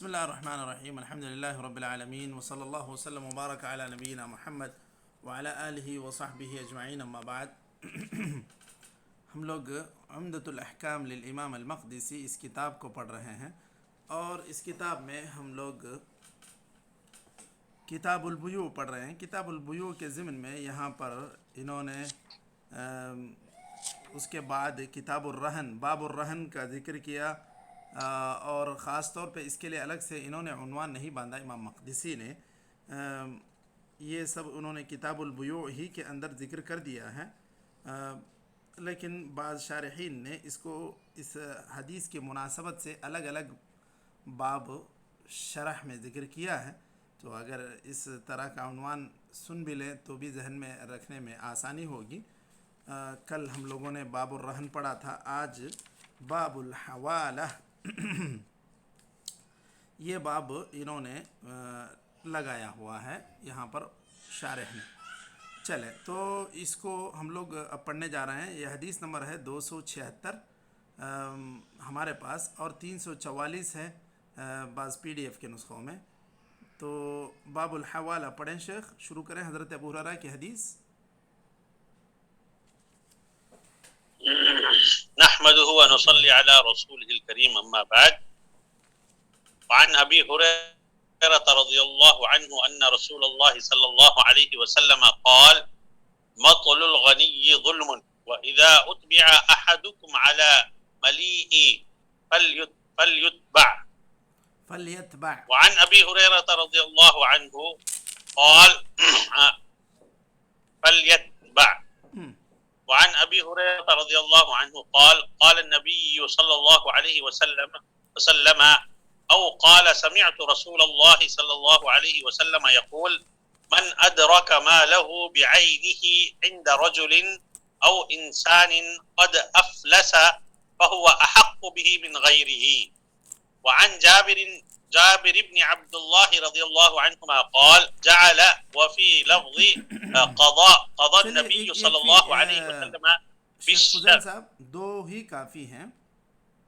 بسم الله الرحمن الرحيم الحمد لله رب العالمين وصلى الله وسلم وبارك على نبينا محمد وعلى آله وصحبه أجمعين اما بعد ہم لوگ عمدۃ الاحکام للامام المقدسی اس کتاب کو پڑھ رہے ہیں، اور اس کتاب میں ہم لوگ کتاب البیوع پڑھ رہے ہیں۔ کتاب البیوع کے ضمن میں یہاں پر انہوں نے اس کے بعد کتاب الرہن، باب الرہن کا ذکر کیا، اور خاص طور پہ اس کے لیے الگ سے انہوں نے عنوان نہیں باندھا امام مقدسی نے، یہ سب انہوں نے کتاب البیوع ہی کے اندر ذکر کر دیا ہے، لیکن بعض شارحین نے اس کو اس حدیث کی مناسبت سے الگ الگ باب شرح میں ذکر کیا ہے، تو اگر اس طرح کا عنوان سن بھی لیں تو بھی ذہن میں رکھنے میں آسانی ہوگی۔ کل ہم لوگوں نے باب الرہن پڑھا تھا، آج باب الحوالہ یہ باب انہوں نے لگایا ہوا ہے یہاں پر شارح نے۔ چلے تو اس کو ہم لوگ اب پڑھنے جا رہے ہیں۔ یہ حدیث نمبر ہے 276 ہمارے پاس، اور 344 ہے بعض پی ڈی ایف کے نسخوں میں۔ تو باب الحوالہ پڑھیں شیخ، شروع کریں حضرت ابو ہریرہ کی حدیث۔ نحمده ونصلي على رسوله الكريم أما بعد. وعن أبي هريرة رضي الله عنه أن رسول الله صلى الله عليه وسلم قال: مطل الغني ظلم، وإذا أتبع أحدكم على مليء فليتبع. وعن أبي هريرة رضي الله عنه قال: فليتبع. وعن أبي هريرة رضي الله عنه قال: قال النبي صلى الله عليه وسلم أو قال: سمعت رسول الله صلى الله عليه وسلم يقول: من أدرك ماله بعينه عند رجل أو إنسان قد أفلس فهو أحق به من غيره. وعن جابر بن عبد الله رضي الله عنهما قال: جعل وفي لفظ قضى النبي صلى الله عليه وسلم فضیل صاحب دو ہی کافی ہیں،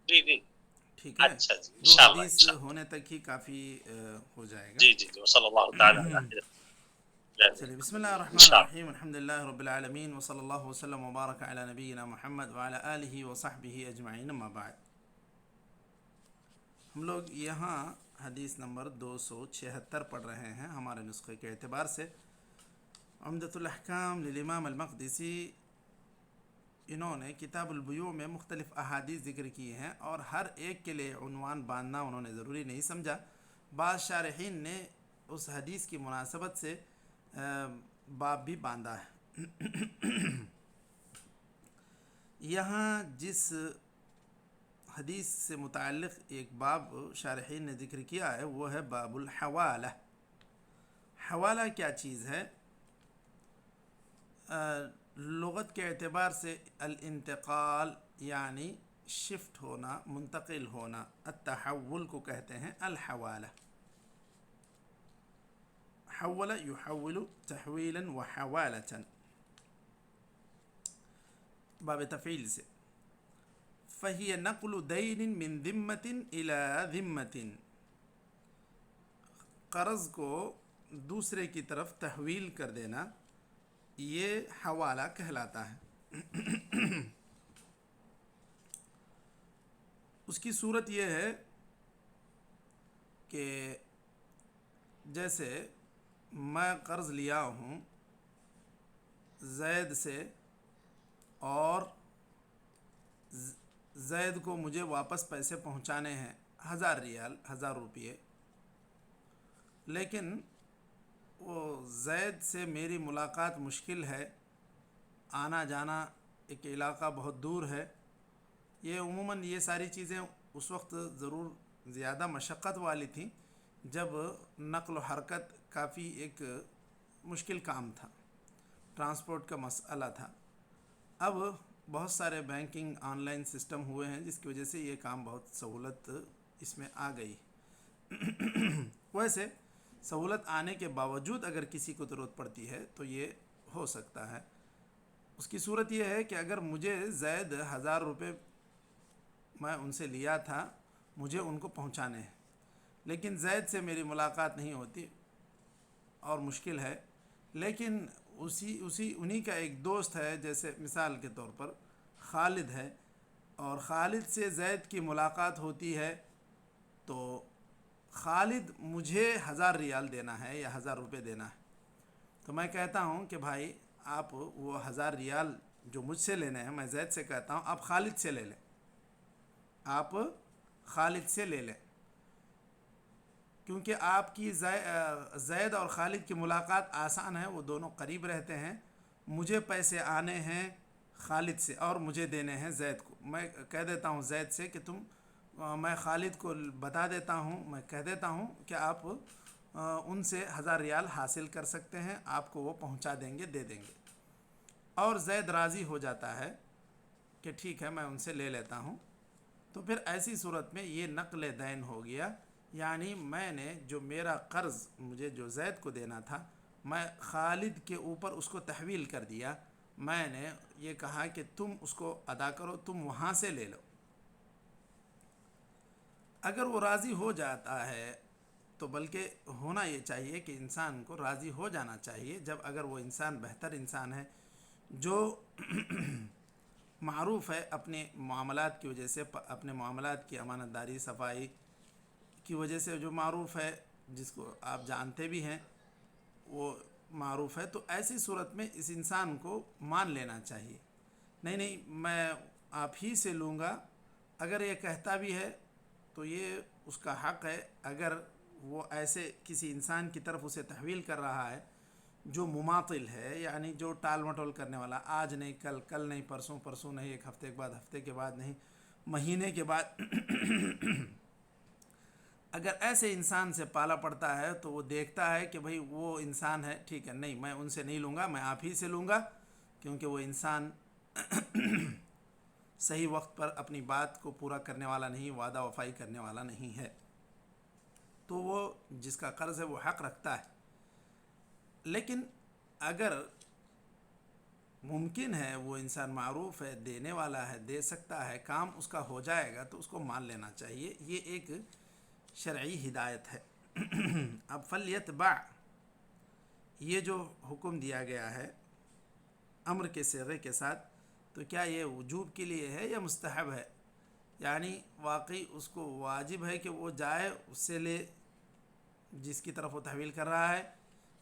جی ٹھیک ہے، اچھا جی، دو حدیث ہونے تک ہی کافی ہو جائے گا۔ جی صلی اللہ تعالی چلیے، بسم اللہ الرحمن الرحیم، الحمد للہ رب العالمین، وصلی اللہ وسلم وبارک علی نبینا محمد وعلی آلہ وصحبہ اجمعین اما بعد۔ ہم لوگ یہاں حدیث نمبر 276 پڑھ رہے ہیں ہمارے نسخے کے اعتبار سے۔ عمدۃ الاحکام للامام المقدسی، انہوں نے کتاب البیوع میں مختلف احادیث ذکر کی ہیں، اور ہر ایک کے لیے عنوان باندھنا انہوں نے ضروری نہیں سمجھا۔ بعض شارحین نے اس حدیث کی مناسبت سے باب بھی باندھا ہے۔ یہاں جس حدیث سے متعلق ایک باب شارحین نے ذکر کیا ہے وہ ہے باب الحوالہ۔ حوالہ کیا چیز ہے؟ لغت کے اعتبار سے الانتقال یعنی شفٹ ہونا، منتقل ہونا، التحول کو کہتے ہیں الحوالہ۔ حول یحول تحویلا وحوالة، باب تفعیل سے۔ فہی نقل دین من ذمۃ الی ذمۃ، قرض کو دوسرے کی طرف تحویل کر دینا، یہ حوالہ کہلاتا ہے۔ اس کی صورت یہ ہے کہ جیسے میں قرض لیا ہوں زید سے، اور زید کو مجھے واپس پیسے پہنچانے ہیں 1000 ریال، 1000 روپیے، لیکن وہ زید سے میری ملاقات مشکل ہے، آنا جانا ایک علاقہ بہت دور ہے۔ یہ عموماً یہ ساری چیزیں اس وقت ضرور زیادہ مشقت والی تھیں جب نقل و حرکت کافی ایک مشکل کام تھا، ٹرانسپورٹ کا مسئلہ تھا۔ اب بہت سارے بینکنگ آن لائن سسٹم ہوئے ہیں، جس کی وجہ سے یہ کام بہت سہولت اس میں آ گئی۔ ویسے سہولت آنے کے باوجود اگر کسی کو ضرورت پڑتی ہے تو یہ ہو سکتا ہے۔ اس کی صورت یہ ہے کہ اگر مجھے زید 1000 روپے میں ان سے لیا تھا، مجھے ان کو پہنچانے ہیں، لیکن زید سے میری ملاقات نہیں ہوتی اور مشکل ہے، لیکن انہی کا ایک دوست ہے، جیسے مثال کے طور پر خالد ہے، اور خالد سے زید کی ملاقات ہوتی ہے، تو خالد مجھے 1000 ریال دینا ہے یا 1000 روپے دینا ہے، تو میں کہتا ہوں کہ بھائی آپ وہ 1000 ریال جو مجھ سے لینے ہیں، میں زید سے کہتا ہوں آپ خالد سے لے لیں، آپ خالد سے لے لیں، کیونکہ آپ کی زید اور خالد کی ملاقات آسان ہے، وہ دونوں قریب رہتے ہیں، مجھے پیسے آنے ہیں خالد سے اور مجھے دینے ہیں زید کو، میں کہہ دیتا ہوں زید سے کہ میں خالد کو بتا دیتا ہوں، میں کہہ دیتا ہوں کہ آپ ان سے 1000 ریال حاصل کر سکتے ہیں، آپ کو وہ پہنچا دیں گے، دے دیں گے، اور زید راضی ہو جاتا ہے کہ ٹھیک ہے میں ان سے لے لیتا ہوں، تو پھر ایسی صورت میں یہ نقل دین ہو گیا، یعنی میں نے جو میرا قرض مجھے جو زید کو دینا تھا، میں خالد کے اوپر اس کو تحویل کر دیا، میں نے یہ کہا کہ تم اس کو ادا کرو، تم وہاں سے لے لو۔ اگر وہ راضی ہو جاتا ہے تو بلکہ ہونا یہ چاہیے کہ انسان کو راضی ہو جانا چاہیے، جب اگر وہ انسان بہتر انسان ہے، جو معروف ہے اپنے معاملات کی وجہ سے، اپنے معاملات کی امانت داری صفائی کی وجہ سے جو معروف ہے، جس کو آپ جانتے بھی ہیں وہ معروف ہے، تو ایسی صورت میں اس انسان کو مان لینا چاہیے، نہیں میں آپ ہی سے لوں گا، اگر یہ کہتا بھی ہے تو یہ اس کا حق ہے، اگر وہ ایسے کسی انسان کی طرف اسے تحویل کر رہا ہے جو مماطل ہے، یعنی جو ٹال مٹول کرنے والا، آج نہیں کل، کل نہیں پرسوں، پرسوں نہیں ایک ہفتے کے بعد، ہفتے کے بعد نہیں مہینے کے بعد، اگر ایسے انسان سے پالا پڑتا ہے تو وہ دیکھتا ہے کہ بھئی وہ انسان ہے، ٹھیک ہے نہیں میں ان سے نہیں لوں گا، میں آپ ہی سے لوں گا، کیونکہ وہ انسان صحیح وقت پر اپنی بات کو پورا کرنے والا نہیں، وعدہ وفائی کرنے والا نہیں ہے، تو وہ جس کا قرض ہے وہ حق رکھتا ہے۔ لیکن اگر ممکن ہے وہ انسان معروف ہے، دینے والا ہے، دے سکتا ہے، کام اس کا ہو جائے گا، تو اس کو مان لینا چاہیے، یہ ایک شرعی ہدایت ہے۔ اب فلیتبع، یہ جو حکم دیا گیا ہے امر کے صیغے کے ساتھ، تو کیا یہ وجوب کے لیے ہے یا مستحب ہے؟ یعنی واقعی اس کو واجب ہے کہ وہ جائے اس سے لے جس کی طرف وہ تحویل کر رہا ہے،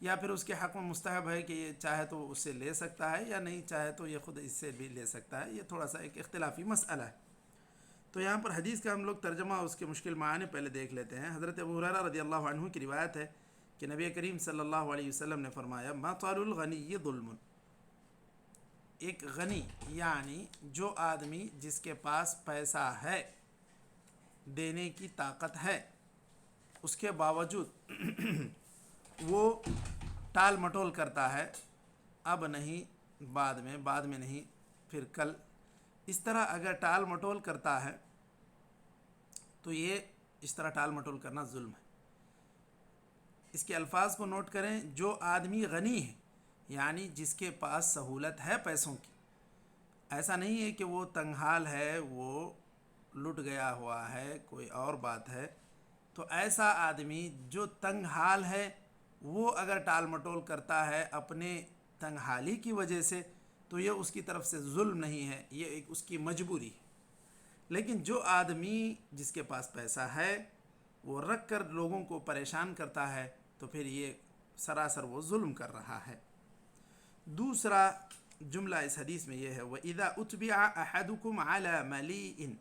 یا پھر اس کے حق میں مستحب ہے کہ یہ چاہے تو اس سے لے سکتا ہے، یا نہیں چاہے تو یہ خود اس سے بھی لے سکتا ہے، یہ تھوڑا سا ایک اختلافی مسئلہ ہے۔ تو یہاں پر حدیث کا ہم لوگ ترجمہ اس کے مشکل معنی پہلے دیکھ لیتے ہیں۔ حضرت ابو ہریرہ رضی اللہ عنہ کی روایت ہے کہ نبی کریم صلی اللہ علیہ وسلم نے فرمایا مطال الغنی ظلم، ایک غنی یعنی جو آدمی جس کے پاس پیسہ ہے، دینے کی طاقت ہے، اس کے باوجود وہ ٹال مٹول کرتا ہے، اب نہیں بعد میں نہیں پھر کل، اس طرح اگر ٹال مٹول کرتا ہے تو یہ اس طرح ٹال مٹول کرنا ظلم ہے۔ اس کے الفاظ کو نوٹ کریں، جو آدمی غنی ہے یعنی جس کے پاس سہولت ہے پیسوں کی، ایسا نہیں ہے کہ وہ تنگ حال ہے، وہ لٹ گیا ہوا ہے، کوئی اور بات ہے، تو ایسا آدمی جو تنگ حال ہے وہ اگر ٹال مٹول کرتا ہے اپنے تنگ حالی کی وجہ سے، تو یہ اس کی طرف سے ظلم نہیں ہے، یہ ایک اس کی مجبوری ہے۔ لیکن جو آدمی جس کے پاس پیسہ ہے وہ رکھ کر لوگوں کو پریشان کرتا ہے، تو پھر یہ سراسر وہ ظلم کر رہا ہے۔ دوسرا جملہ اس حدیث میں یہ ہے وَإِذَا أُتْبِعَ أَحَدُكُمْ عَلَى مَلِيءٍ،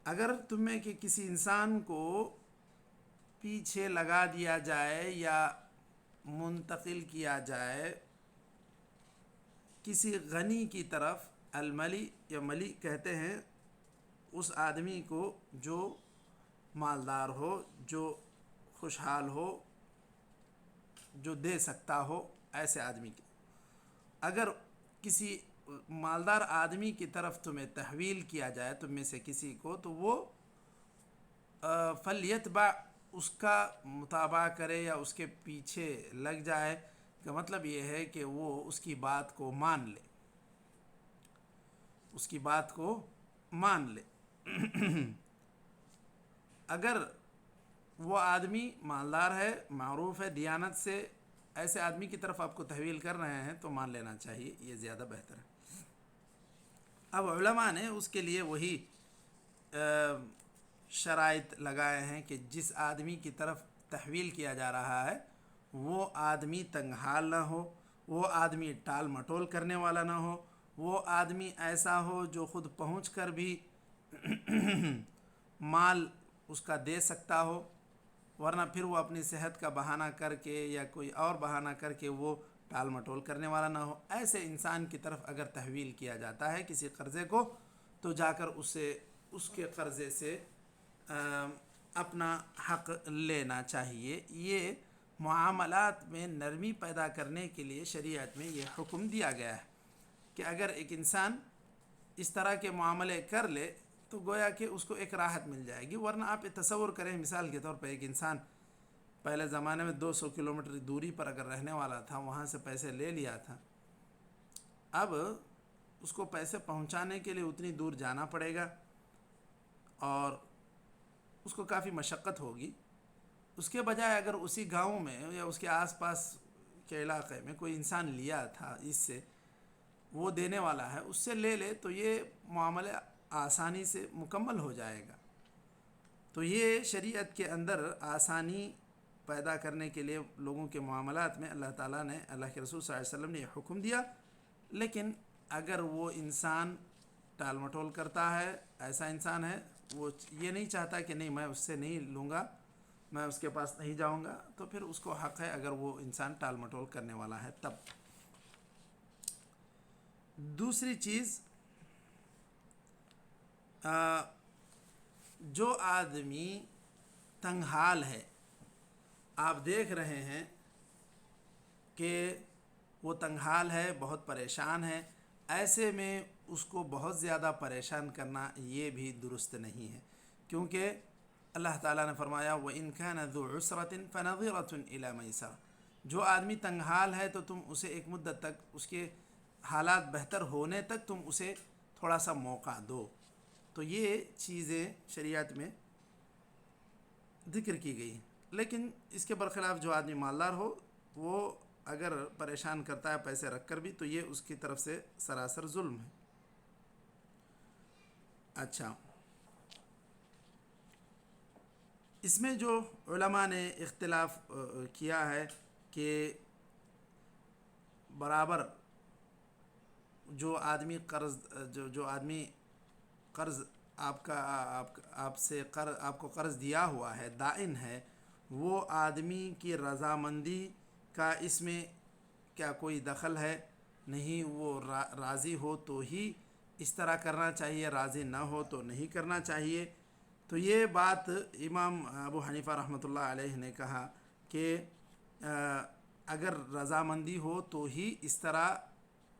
اگر تمہیں کہ کسی انسان کو پیچھے لگا دیا جائے یا منتقل کیا جائے کسی غنی کی طرف، الملی یا ملی کہتے ہیں اس آدمی کو جو مالدار ہو، جو خوشحال ہو، جو دے سکتا ہو، ایسے آدمی کی اگر کسی مالدار آدمی کی طرف تمہیں تحویل کیا جائے تم میں سے کسی کو، تو وہ فلیتبع، اس کا متابعہ کرے یا اس کے پیچھے لگ جائے، کا مطلب یہ ہے کہ وہ اس کی بات کو مان لے، اس کی بات کو مان لے۔ اگر وہ آدمی مالدار ہے، معروف ہے دیانت سے، ایسے آدمی کی طرف آپ کو تحویل کر رہے ہیں تو مان لینا چاہیے، یہ زیادہ بہتر ہے۔ اب علماء نے اس کے لیے وہی شرائط لگائے ہیں کہ جس آدمی کی طرف تحویل کیا جا رہا ہے وہ آدمی تنگ حال نہ ہو، وہ آدمی ٹال مٹول کرنے والا نہ ہو، وہ آدمی ایسا ہو جو خود پہنچ کر بھی مال اس کا دے سکتا ہو، ورنہ پھر وہ اپنی صحت کا بہانہ کر کے یا کوئی اور بہانہ کر کے وہ ٹال مٹول کرنے والا نہ ہو۔ ایسے انسان کی طرف اگر تحویل کیا جاتا ہے کسی قرضے کو تو جا کر اس کے قرضے سے اپنا حق لینا چاہیے۔ یہ معاملات میں نرمی پیدا کرنے کے لیے شریعت میں یہ حکم دیا گیا ہے کہ اگر ایک انسان اس طرح کے معاملے کر لے تو گویا کہ اس کو ایک راحت مل جائے گی۔ ورنہ آپ تصور کریں، مثال کے طور پر ایک انسان پہلے زمانے میں 200 کلومیٹر دوری پر اگر رہنے والا تھا، وہاں سے پیسے لے لیا تھا، اب اس کو پیسے پہنچانے کے لیے اتنی دور جانا پڑے گا اور اس کو کافی مشقت ہوگی۔ اس کے بجائے اگر اسی گاؤں میں یا اس کے آس پاس کے علاقے میں کوئی انسان لیا تھا، اس سے وہ دینے والا ہے، اس سے لے لے تو یہ معاملہ آسانی سے مکمل ہو جائے گا۔ تو یہ شریعت کے اندر آسانی پیدا کرنے کے لیے لوگوں کے معاملات میں اللہ تعالیٰ نے، اللہ کے رسول صلی اللہ علیہ وسلم نے یہ حکم دیا۔ لیکن اگر وہ انسان ٹال مٹول کرتا ہے، ایسا انسان ہے وہ یہ نہیں چاہتا کہ نہیں میں اس سے نہیں لوں گا، میں اس کے پاس نہیں جاؤں گا، تو پھر اس کو حق ہے اگر وہ انسان ٹال مٹول کرنے والا ہے تب۔ دوسری چیز، جو آدمی تنگ حال ہے، آپ دیکھ رہے ہیں کہ وہ تنگ حال ہے، بہت پریشان ہے، ایسے میں اس کو بہت زیادہ پریشان کرنا یہ بھی درست نہیں ہے، کیونکہ اللہ تعالیٰ نے فرمایا وَإِن كَانَ ذُو عُسْرَةٍ فَنَظِرَةٌ إِلَى مَيْسَرَةٍ۔ جو آدمی تنگ حال ہے تو تم اسے ایک مدت تک، اس کے حالات بہتر ہونے تک تم اسے تھوڑا سا موقع دو۔ تو یہ چیزیں شریعت میں ذکر کی گئی ہیں۔ لیکن اس کے برخلاف جو آدمی مالدار ہو، وہ اگر پریشان کرتا ہے پیسے رکھ کر بھی، تو یہ اس کی طرف سے سراسر ظلم ہے۔ اچھا، اس میں جو علماء نے اختلاف کیا ہے کہ برابر جو آدمی قرض آپ کو قرض دیا ہوا ہے، دائن ہے، وہ آدمی کی رضامندی کا اس میں کیا کوئی دخل ہے؟ نہیں، وہ راضی ہو تو ہی اس طرح کرنا چاہیے، راضی نہ ہو تو نہیں کرنا چاہیے۔ تو یہ بات امام ابو حنیفہ رحمۃ اللہ علیہ نے کہا کہ اگر رضامندی ہو تو ہی اس طرح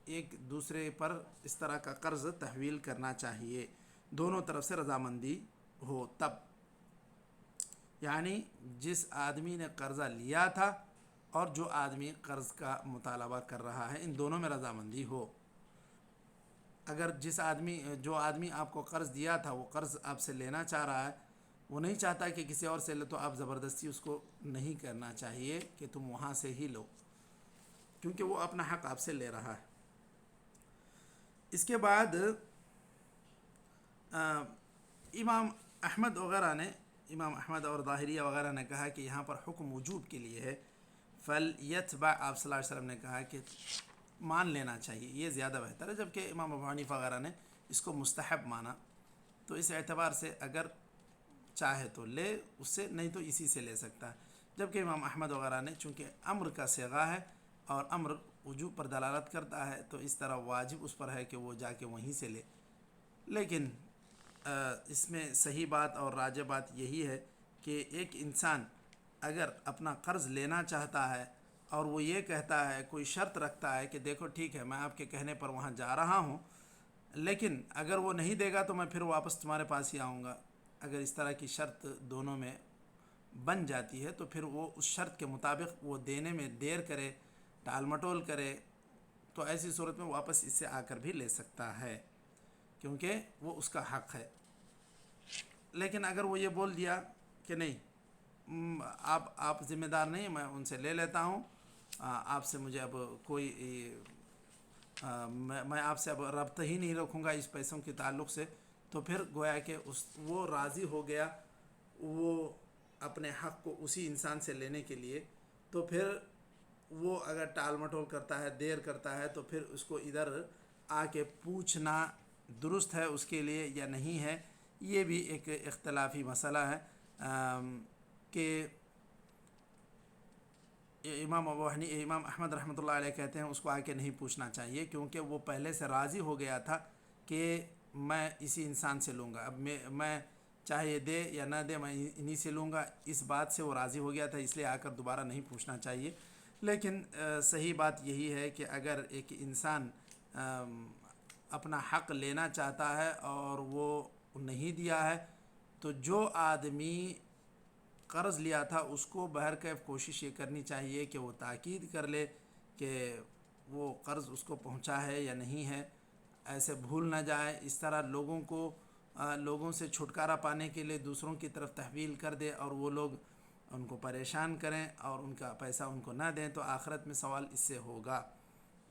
ایک دوسرے پر اس طرح کا قرض تحویل کرنا چاہیے، دونوں طرف سے رضامندی ہو تب۔ یعنی جس آدمی نے قرضہ لیا تھا اور جو آدمی قرض کا مطالبہ کر رہا ہے، ان دونوں میں رضامندی ہو۔ اگر جو آدمی آپ کو قرض دیا تھا وہ قرض آپ سے لینا چاہ رہا ہے، وہ نہیں چاہتا کہ کسی اور سے لے، تو آپ زبردستی اس کو نہیں کرنا چاہیے کہ تم وہاں سے ہی لو، کیونکہ وہ اپنا حق آپ سے لے رہا ہے۔ اس کے بعد امام احمد اور ظاہریہ وغیرہ نے کہا کہ یہاں پر حکم وجوب کے لیے ہے، فَلْيَتْبَعْ، آپ صلی اللہ علیہ وسلم نے کہا کہ مان لینا چاہیے، یہ زیادہ بہتر ہے، جبکہ امام ابو حنیفہ وغیرہ نے اس کو مستحب مانا۔ تو اس اعتبار سے اگر چاہے تو لے اس سے، نہیں تو اسی سے لے سکتا ہے، جبکہ امام احمد وغیرہ نے چونکہ امر کا صیغہ ہے اور امر وجوب پر دلالت کرتا ہے، تو اس طرح واجب اس پر ہے کہ وہ جا کے وہیں سے لے۔ لیکن اس میں صحیح بات اور راجح بات یہی ہے کہ ایک انسان اگر اپنا قرض لینا چاہتا ہے اور وہ یہ کہتا ہے، کوئی شرط رکھتا ہے کہ دیکھو ٹھیک ہے میں آپ کے کہنے پر وہاں جا رہا ہوں، لیکن اگر وہ نہیں دے گا تو میں پھر واپس تمہارے پاس ہی آؤں گا، اگر اس طرح کی شرط دونوں میں بن جاتی ہے تو پھر وہ اس شرط کے مطابق وہ دینے میں دیر کرے، ٹال مٹول کرے، تو ایسی صورت میں واپس اس سے آ کر بھی لے سکتا ہے، کیونکہ وہ اس کا حق ہے۔ لیکن اگر وہ یہ بول دیا کہ نہیں آپ ذمہ دار نہیں، میں ان سے لے لیتا ہوں، آپ سے مجھے اب کوئی میں آپ سے اب رابطہ ہی نہیں رکھوں گا اس پیسوں کے تعلق سے، تو پھر گویا کہ وہ راضی ہو گیا وہ اپنے حق کو اسی انسان سے لینے کے لیے. تو پھر وہ اگر ٹال مٹول کرتا ہے، دیر کرتا ہے، تو پھر اس کو ادھر آ کے پوچھنا درست ہے اس کے لیے یا نہیں ہے. یہ بھی ایک اختلافی مسئلہ ہے کہ امام احمد رحمۃ اللہ علیہ کہتے ہیں اس کو آ کے نہیں پوچھنا چاہیے، کیونکہ وہ پہلے سے راضی ہو گیا تھا کہ میں اسی انسان سے لوں گا، اب میں چاہے یہ دے یا نہ دے میں انہی سے لوں گا. اس بات سے وہ راضی ہو گیا تھا، اس لیے آ کر دوبارہ نہیں پوچھنا چاہیے. لیکن صحیح بات یہی ہے کہ اگر ایک انسان اپنا حق لینا چاہتا ہے اور وہ نہیں دیا ہے، تو جو آدمی قرض لیا تھا اس کو بہرکیف کوشش یہ کرنی چاہیے کہ وہ تاکید کر لے کہ وہ قرض اس کو پہنچا ہے یا نہیں ہے، ایسے بھول نہ جائے. اس طرح لوگوں سے چھٹکارا پانے کے لیے دوسروں کی طرف تحویل کر دے اور وہ لوگ ان کو پریشان کریں اور ان کا پیسہ ان کو نہ دیں، تو آخرت میں سوال اس سے ہوگا.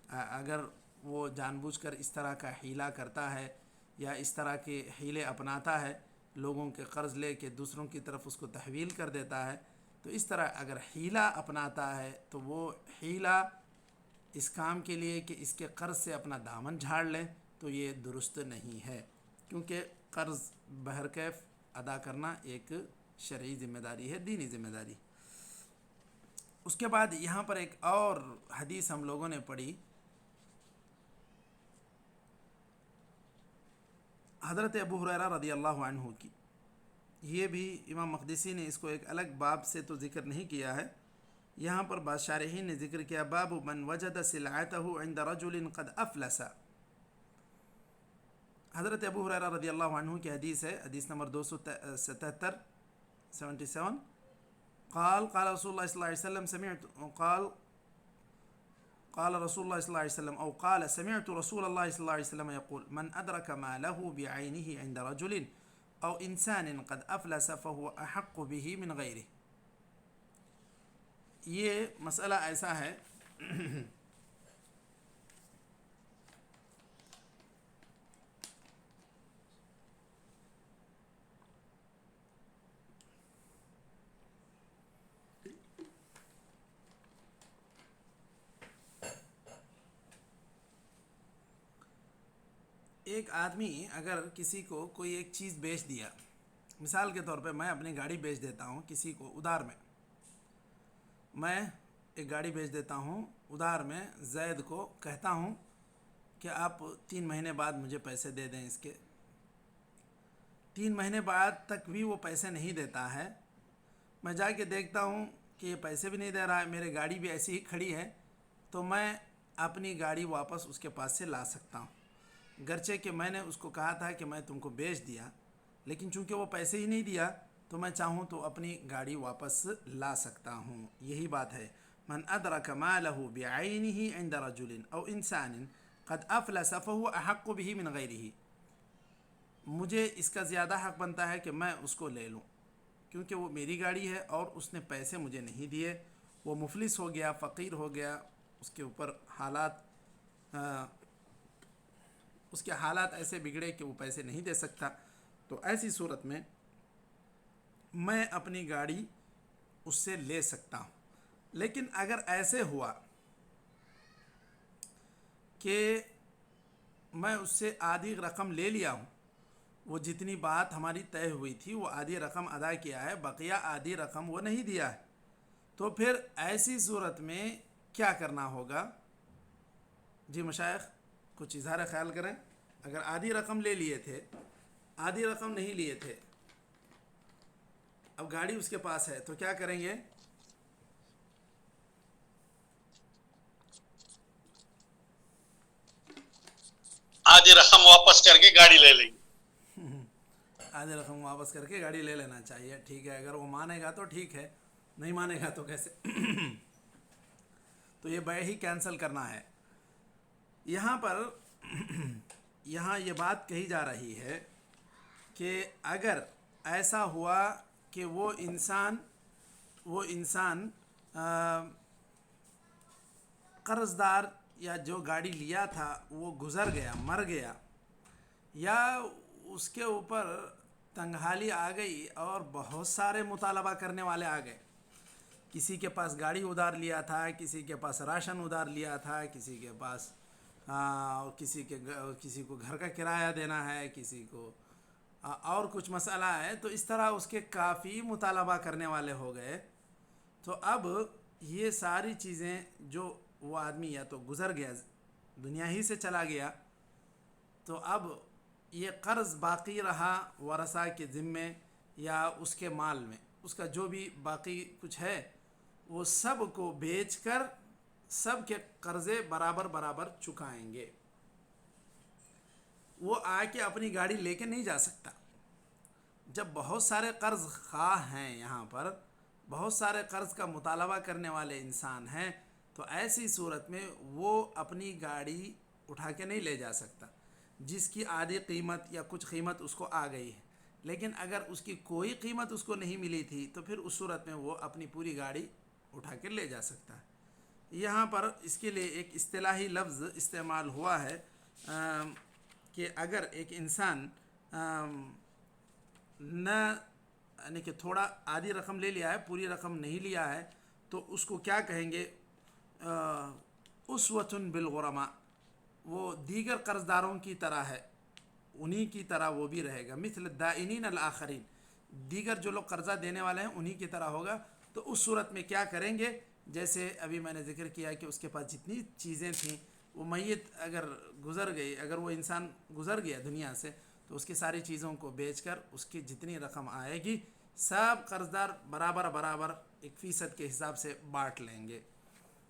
اگر وہ جان بوجھ کر اس طرح کا حیلہ کرتا ہے یا اس طرح کے حیلے اپناتا ہے، لوگوں کے قرض لے کے دوسروں کی طرف اس کو تحویل کر دیتا ہے، تو اس طرح اگر حیلہ اپناتا ہے تو وہ حیلہ اس کام کے لیے کہ اس کے قرض سے اپنا دامن جھاڑ لیں، تو یہ درست نہیں ہے، کیونکہ قرض بہرکیف ادا کرنا ایک شرعی ذمہ داری ہے، دینی ذمہ داری. اس کے بعد یہاں پر ایک اور حدیث ہم لوگوں نے پڑھی حضرت ابو ہریرہ رضی اللہ عنہ کی. یہ بھی امام مقدسی نے اس کو ایک الگ باب سے تو ذکر نہیں کیا ہے، یہاں پر بعض شارحین نے ذکر کیا باب من وجد سلعته عند رجل قد افلس. حضرت ابو ہریرہ رضی اللہ عنہ کی حدیث ہے، حدیث نمبر 277 قال قال رسول اللہ صلی اللہ علیہ وسلم قال رسول الله صلى الله عليه وسلم أو قال سمعت رسول الله صلى الله عليه وسلم يقول من أدرك ما له بعينه عند رجل أو إنسان قد أفلس فهو أحق به من غيره. یہ مسئلہ ایسا ہے ایک آدمی اگر کسی کو کوئی ایک چیز بیچ دیا، مثال کے طور پہ میں اپنی گاڑی بیچ دیتا ہوں کسی کو ادھار میں ایک گاڑی بیچ دیتا ہوں ادھار میں، زید کو کہتا ہوں کہ آپ 3 مہینے بعد مجھے پیسے دے دیں. اس کے 3 مہینے بعد تک بھی وہ پیسے نہیں دیتا ہے، میں جا کے دیکھتا ہوں کہ یہ پیسے بھی نہیں دے رہا ہے، میری گاڑی بھی ایسی ہی کھڑی ہے، تو میں اپنی گاڑی واپس اس کے پاس سے لا سکتا ہوں. گرچہ کہ میں نے اس کو کہا تھا کہ میں تم کو بیچ دیا، لیکن چونکہ وہ پیسے ہی نہیں دیا تو میں چاہوں تو اپنی گاڑی واپس لا سکتا ہوں. یہی بات ہے من ادرک مالہ بعینہ عند رجل او انسان قد افلس فهو احق به من غیرہ. مجھے اس کا زیادہ حق بنتا ہے کہ میں اس کو لے لوں، کیونکہ وہ میری گاڑی ہے اور اس نے پیسے مجھے نہیں دیے، وہ مفلس ہو گیا، فقیر ہو گیا، اس کے اوپر اس کے حالات ایسے بگڑے کہ وہ پیسے نہیں دے سکتا. تو ایسی صورت میں میں اپنی گاڑی اس سے لے سکتا ہوں. لیکن اگر ایسے ہوا کہ میں اس سے آدھی رقم لے لیا ہوں، وہ جتنی بات ہماری طے ہوئی تھی وہ آدھی رقم ادا کیا ہے، بقیہ آدھی رقم وہ نہیں دیا ہے، تو پھر ایسی صورت میں کیا کرنا ہوگا؟ جی مشائخ کچھ اظہار خیال کریں. اگر آدھی رقم لے لیے تھے، آدھی رقم نہیں لیے تھے، اب گاڑی اس کے پاس ہے، تو کیا کریں گے؟ آدھی رقم واپس کر کے گاڑی لے لیں. آدھی رقم واپس کر کے گاڑی لے لینا چاہیے. ٹھیک ہے، اگر وہ مانے گا تو ٹھیک ہے، نہیں مانے گا تو کیسے؟ تو یہ بیع ہی کینسل کرنا ہے. یہاں یہ بات کہی جا رہی ہے کہ اگر ایسا ہوا کہ وہ انسان قرض دار یا جو گاڑی لیا تھا وہ گزر گیا، مر گیا، یا اس کے اوپر تنگحالی آ گئی اور بہت سارے مطالبہ کرنے والے آ گئے. کسی کے پاس گاڑی ادھار لیا تھا، کسی کے پاس راشن ادھار لیا تھا، کسی کے پاس کسی کو گھر کا کرایہ دینا ہے، کسی کو اور کچھ مسئلہ ہے. تو اس طرح اس کے کافی مطالبہ کرنے والے ہو گئے. تو اب یہ ساری چیزیں جو وہ آدمی یا تو گزر گیا، دنیا ہی سے چلا گیا، تو اب یہ قرض باقی رہا ورثہ کے ذمے یا اس کے مال میں. اس کا جو بھی باقی کچھ ہے وہ سب کو بیچ کر سب کے قرضے برابر برابر چکائیں گے. وہ آ کے اپنی گاڑی لے کے نہیں جا سکتا. جب بہت سارے قرض خواہ ہیں، یہاں پر بہت سارے قرض کا مطالبہ کرنے والے انسان ہیں، تو ایسی صورت میں وہ اپنی گاڑی اٹھا کے نہیں لے جا سکتا، جس کی آدھی قیمت یا کچھ قیمت اس کو آ گئی ہے. لیکن اگر اس کی کوئی قیمت اس کو نہیں ملی تھی تو پھر اس صورت میں وہ اپنی پوری گاڑی اٹھا کے لے جا سکتا ہے. یہاں پر اس کے لیے ایک اصطلاحی لفظ استعمال ہوا ہے کہ اگر ایک انسان نہ یعنی کہ تھوڑا آدھی رقم لے لیا ہے، پوری رقم نہیں لیا ہے، تو اس کو کیا کہیں گے؟ اسوۃ بالغرماء. وہ دیگر قرض داروں کی طرح ہے، انہی کی طرح وہ بھی رہے گا. مثل الدائنین الآخرین، دیگر جو لوگ قرضہ دینے والے ہیں انہی کی طرح ہوگا. تو اس صورت میں کیا کریں گے؟ جیسے ابھی میں نے ذکر کیا کہ اس کے پاس جتنی چیزیں تھیں، وہ میت اگر گزر گئی، اگر وہ انسان گزر گیا دنیا سے، تو اس کی ساری چیزوں کو بیچ کر اس کی جتنی رقم آئے گی سب قرضدار برابر برابر 1% کے حساب سے بانٹ لیں گے.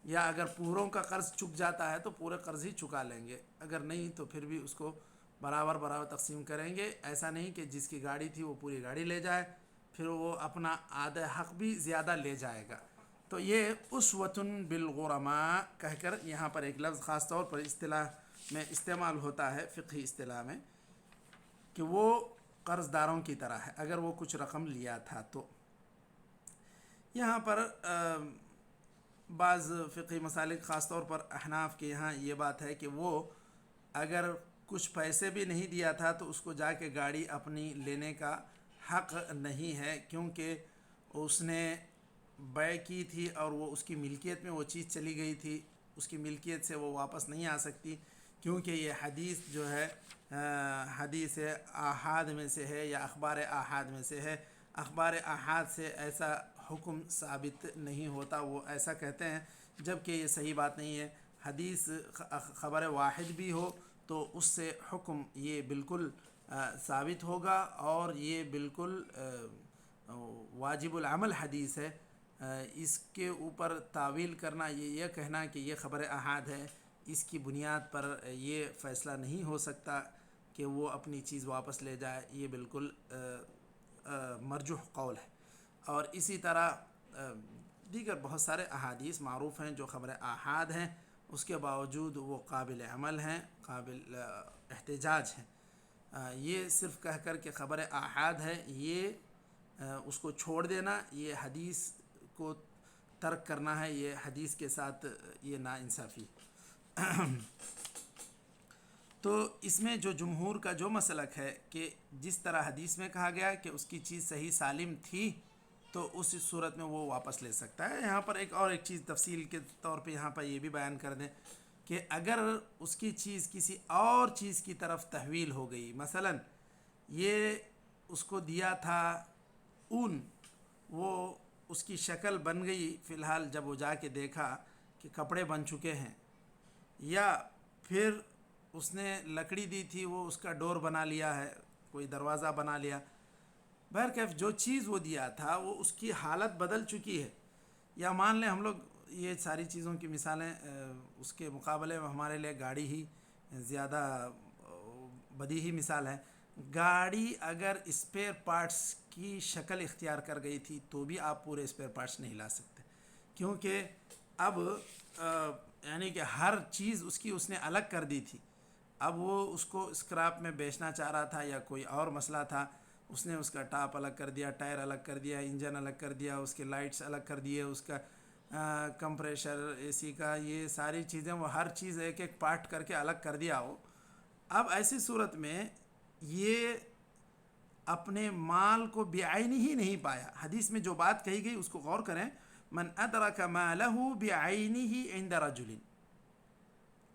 یا اگر پوروں کا قرض چک جاتا ہے تو پورے قرض ہی چکا لیں گے، اگر نہیں تو پھر بھی اس کو برابر برابر تقسیم کریں گے. ایسا نہیں کہ جس کی گاڑی تھی وہ پوری گاڑی لے جائے، پھر وہ اپنا آدھا حق بھی زیادہ لے جائے گا. تو یہ اسوۃ بالغرماء کہہ کر یہاں پر ایک لفظ خاص طور پر اصطلاح میں استعمال ہوتا ہے، فقہی اصطلاح میں، کہ وہ قرض داروں کی طرح ہے اگر وہ کچھ رقم لیا تھا. تو یہاں پر بعض فقہی مسالک خاص طور پر احناف کے یہاں یہ بات ہے کہ وہ اگر کچھ پیسے بھی نہیں دیا تھا تو اس کو جا کے گاڑی اپنی لینے کا حق نہیں ہے، کیونکہ اس نے بیع کی تھی اور وہ اس کی ملکیت میں وہ چیز چلی گئی تھی، اس کی ملکیت سے وہ واپس نہیں آ سکتی. کیونکہ یہ حدیث جو ہے حدیث آحاد میں سے ہے یا اخبار آحاد میں سے ہے. اخبار آحاد سے ایسا حکم ثابت نہیں ہوتا، وہ ایسا کہتے ہیں، جبکہ یہ صحیح بات نہیں ہے. حدیث خبر واحد بھی ہو تو اس سے حکم یہ بالکل ثابت ہوگا اور یہ بالکل واجب العمل حدیث ہے. اس کے اوپر تعویل کرنا، یہ کہنا کہ یہ خبر احاد ہے، اس کی بنیاد پر یہ فیصلہ نہیں ہو سکتا کہ وہ اپنی چیز واپس لے جائے، یہ بالکل مرجوح قول ہے. اور اسی طرح دیگر بہت سارے احادیث معروف ہیں جو خبر احاد ہیں، اس کے باوجود وہ قابل عمل ہیں، قابل احتجاج ہیں. یہ صرف کہہ کر کہ خبر احاد ہے، یہ اس کو چھوڑ دینا، یہ حدیث کو ترک کرنا ہے، یہ حدیث کے ساتھ یہ ناانصافی. تو اس میں جو جمہور کا جو مسلک ہے کہ جس طرح حدیث میں کہا گیا کہ اس کی چیز صحیح سالم تھی تو اس صورت میں وہ واپس لے سکتا ہے. یہاں پر ایک چیز تفصیل کے طور پہ یہاں پر یہ بھی بیان کر دیں کہ اگر اس کی چیز کسی اور چیز کی طرف تحویل ہو گئی، مثلا یہ اس کو دیا تھا اون، وہ اس کی شکل بن گئی فی الحال جب وہ جا کے دیکھا کہ کپڑے بن چکے ہیں، یا پھر اس نے لکڑی دی تھی وہ اس کا ڈور بنا لیا ہے، کوئی دروازہ بنا لیا. بہرکیف جو چیز وہ دیا تھا وہ اس کی حالت بدل چکی ہے. یا مان لیں ہم لوگ یہ ساری چیزوں کی مثالیں اس کے مقابلے میں ہمارے لیے گاڑی ہی زیادہ بدیہی مثال ہے. گاڑی اگر اسپیئر پارٹس کی شکل اختیار کر گئی تھی تو بھی آپ پورے اسپیئر پارٹس نہیں لا سکتے، کیونکہ اب یعنی کہ ہر چیز اس نے الگ کر دی تھی. اب وہ اس کو اسکراپ میں بیچنا چاہ رہا تھا یا کوئی اور مسئلہ تھا، اس نے اس کا ٹاپ الگ کر دیا، ٹائر الگ کر دیا، انجن الگ کر دیا، اس کے لائٹس الگ کر دیے، اس کا کمپریشر اے سی کا، یہ ساری چیزیں وہ ہر چیز ایک ایک پارٹ کر کے الگ کر دیا ہو. اب ایسی صورت میں یہ اپنے مال کو بعینہ ہی نہیں پایا. حدیث میں جو بات کہی گئی اس کو غور کریں، من ادرک مالہ بعینہ عند رجل،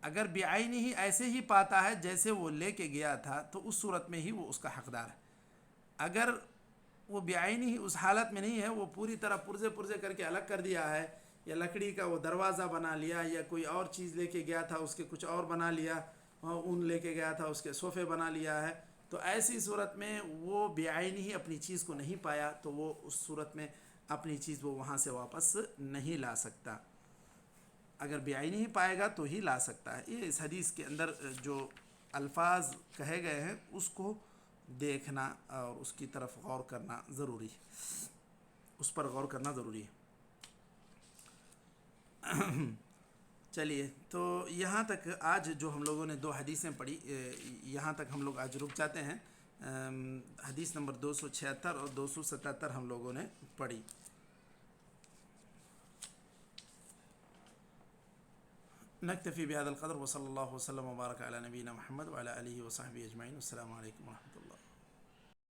اگر بعینہ ہی ایسے ہی پاتا ہے جیسے وہ لے کے گیا تھا تو اس صورت میں ہی وہ اس کا حقدار ہے. اگر وہ بعینہ ہی اس حالت میں نہیں ہے، وہ پوری طرح پرزے کر کے الگ کر دیا ہے، یا لکڑی کا وہ دروازہ بنا لیا، یا کوئی اور چیز لے کے گیا تھا اس کے کچھ اور بنا لیا، اون لے کے گیا تھا اس کے صوفے بنا لیا ہے، تو ایسی صورت میں وہ بعینہ ہی اپنی چیز کو نہیں پایا، تو وہ اس صورت میں اپنی چیز وہ وہاں سے واپس نہیں لا سکتا. اگر بعینہ ہی پائے گا تو ہی لا سکتا ہے. یہ اس حدیث کے اندر جو الفاظ کہے گئے ہیں اس کو دیکھنا اور اس کی طرف غور کرنا ضروری ہے، اس پر غور کرنا ضروری ہے. چلیے تو یہاں تک آج جو ہم لوگوں نے 2 حدیثیں پڑھی، یہاں تک ہم لوگ آج رک جاتے ہیں. حدیث نمبر 276 اور 277 ہم لوگوں نے پڑھی. نکتفی بهذا القدر وصلی اللہ وسلم وبارک علی نبینا محمد وعلی آلہ وصحبہ اجمعین. السلام علیکم ورحمۃ اللہ.